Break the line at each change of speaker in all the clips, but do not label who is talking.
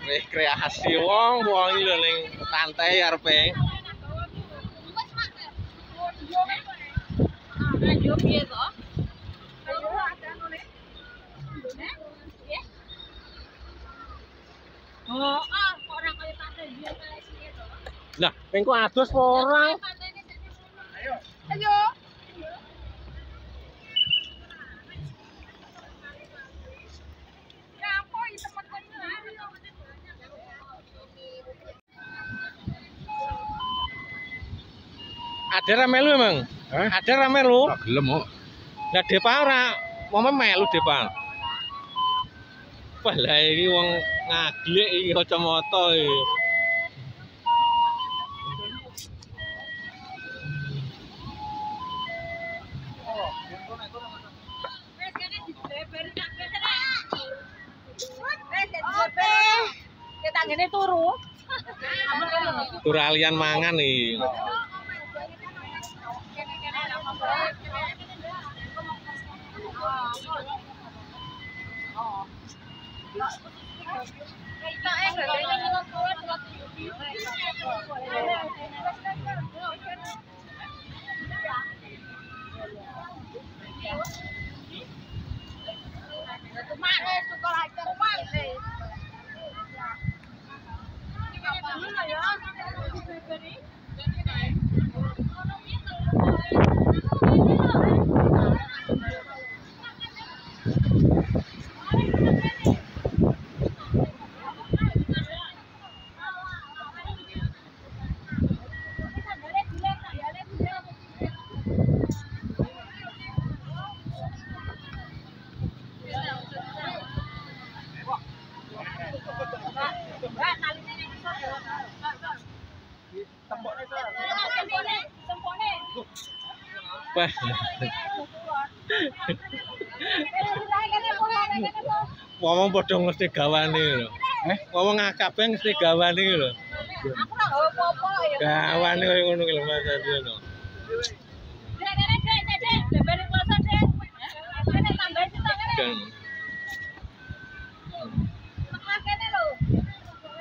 rekreasi wong lho ning pantai arepe.
Ayo piye to? Oh, orang kaya pantai dia kayak sini to.
Lah, pengko adus apa ora?
Ayo. Ayo.
Ada ra melu emang? Ada ra melu?
Tak gelem kok.
Lah Depa ora mau melu Depa. Wah, lah iki wong ngaglik iki kacamata iki.
Tanggane turu.
Tur alian mangan iki. Wah. Ngomong padha mesti gawane lho. Ngomong kabeh mesti gawane lho.
Aku ora gawe apa-apa ya.
Gawane koyo ngono ki lho Mas Adi lho.
Dek, bebere puasa, Dek. Kene tambahin sitangane. Tengah kene lho.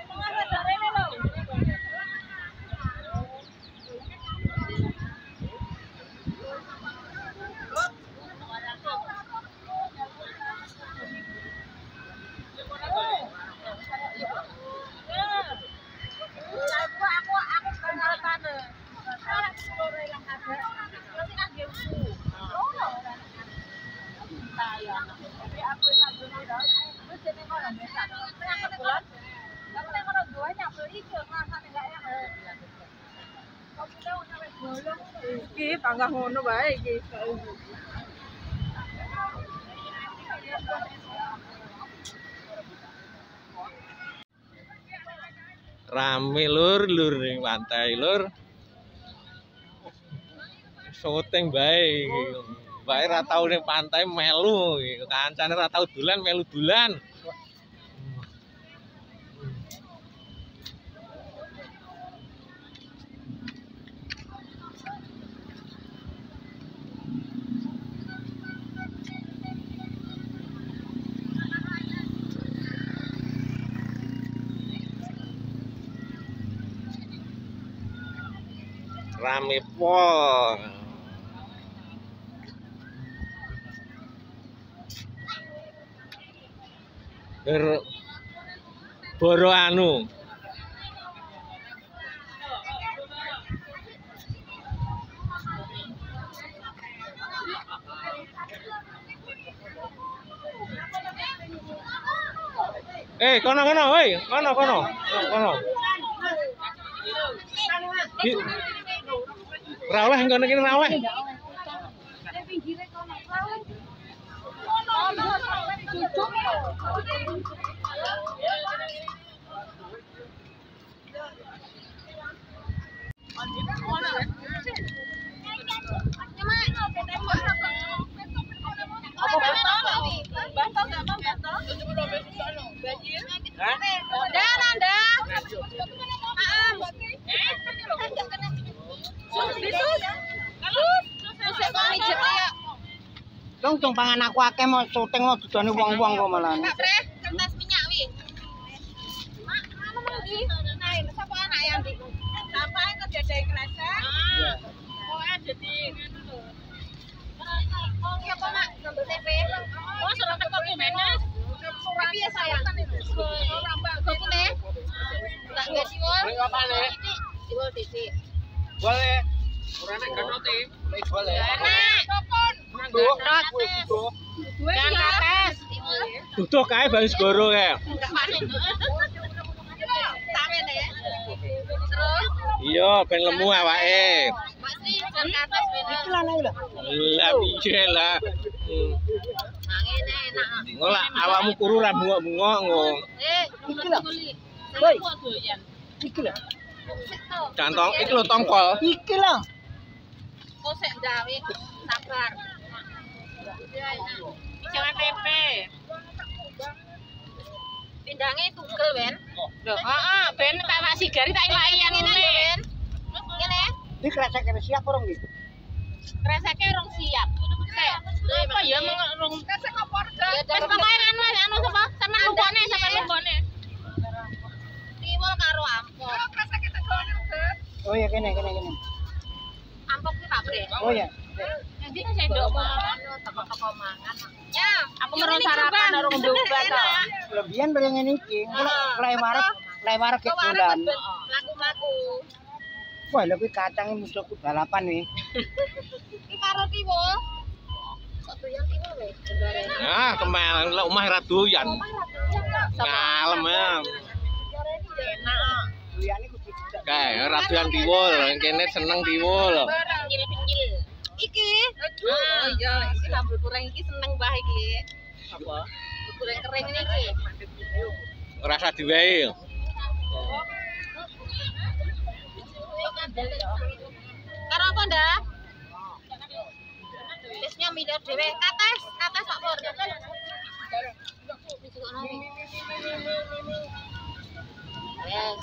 Tengah sadarene lho. Iki panggah ngono bae iki.
Rame lur ning pantai lur. Syuting bae iki. Bae ra tau ning pantai melu iki. Kancane ra tau dolan melu dolan. Rame pol. Boro anu. Kono woi, kono. Ra oleh ngene iki ra oleh.
Dong pangan aku akeh mau syuting mau dudane wong-wong kok malah.
Enggak, Bre. Kertas minyak wi.
Boleh.
Ora nek getote.
Boleh.
Enak.
Rot.
Jangan kates.
Duduh kae bang segoro kae.
Sampeyan ya. Terus
Iya, ben lemu awake.
Mas Ri jangan kates bene.
Iki lanang lho.
Lah piye lah.
Mangene enak.
Ngolah awakmu kuru ra bungok-bungok ngong.
Iki lho.
Woi.
Iki lho.
Cantong iki lho tongkol.
Iki lho.
Kok sik ndawe sabar. Jangan tempe. Pindangnya tugel, Ben. Loh, heeh, Ben tak mak sigari tak ilaki yang ngene. Ngene.
Iki kresek siap urung iki?
Kreseke rong siap. Apa ya rong kresek apa orga? Wis pokoke anu sapa? Seneng lunggone sampe lunggone. Tiwul karo ampok. Kreseke tegone uga.
Oh ya kene.
Ampok ki tak bre.
Oh ya.
Nanti sendok anu teko-teko mangan. Ya, aku meron sarapan karo ngombe obat to.
Lebihan beli ngene iki. Klai warak ke bulan.
Laku-laku.
Wah, lebih kacang musuhku balapan nih.
Iki karo tiwul. Kok doyan tiwul we?
Ah, kemel lek omah ra doyan. Ngalem ya.
Enak.
Liyane kudu dijak.
Kae ora doyan tiwul, kene seneng tiwul.
Penyil-penyil. Iki. Oh iya, iki sambal goreng iki seneng bae iki. Apa? Goreng kering ini iki.
Ora usah diwehi.
Karo apa, Ndak? Wis nyamilih dhewe. Kates kok Pur. Wes.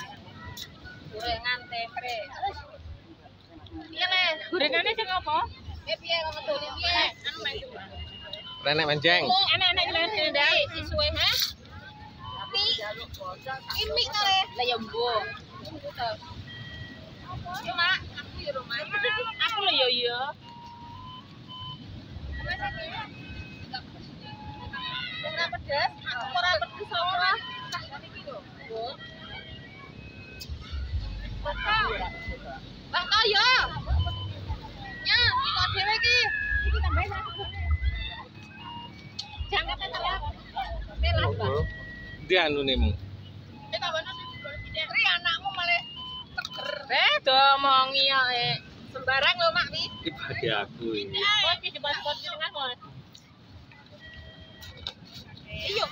Gorengan tempe. Iya, Le. Gorengane sing apa? Piye kok ngedone piye? Anu main coba.
Renek menjeng.
Enak-enak lho, Ndak. Sisuwe, ha? Ini kali. Lah ya mbok. Yo mak, aku yo rumah. Aku lho yo. Ora pedes, aku ora pedes ora. Iki lho. Bah to yo. Ya, iki dhewe iki. Iki tambahe satu. Jangan telat. Telat, Bang.
Ndi anune mu?
Ri anakmu malah teger. Domongi ya, sembarang lho mak wi.
Iki bagi aku iki.
Kok iki dibas-bas dengan kok. Iyo.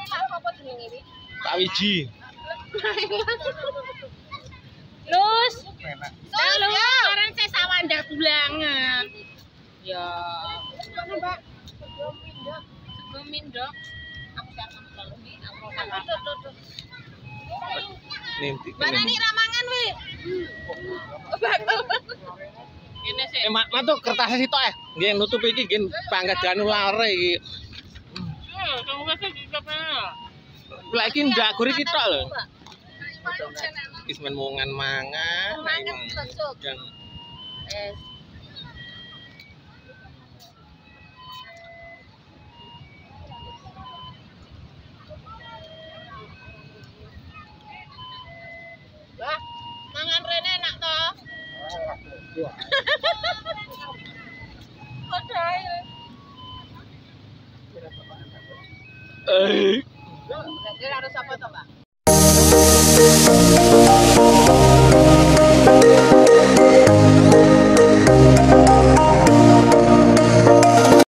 Mak apa jenenge iki?
Pak Wiji.
Lus. Halo, sekarang saya sawandar tulangan. Ya. Mbak. Sebelum mindok. Aku jangan selalu nih. Aku
Ninti.
mana nih ramangan wi? Ini sih.
Mak tuh kertasnya sitok nggih nutup iki nggih panggadaan lare iki.
Kamu kasih juga
Lah iki ndak guri kita lho. Wis men mangan.
Mangan besok. Wah, mangan rene enak toh? Kodai. Berarti harus apa toh, Pak?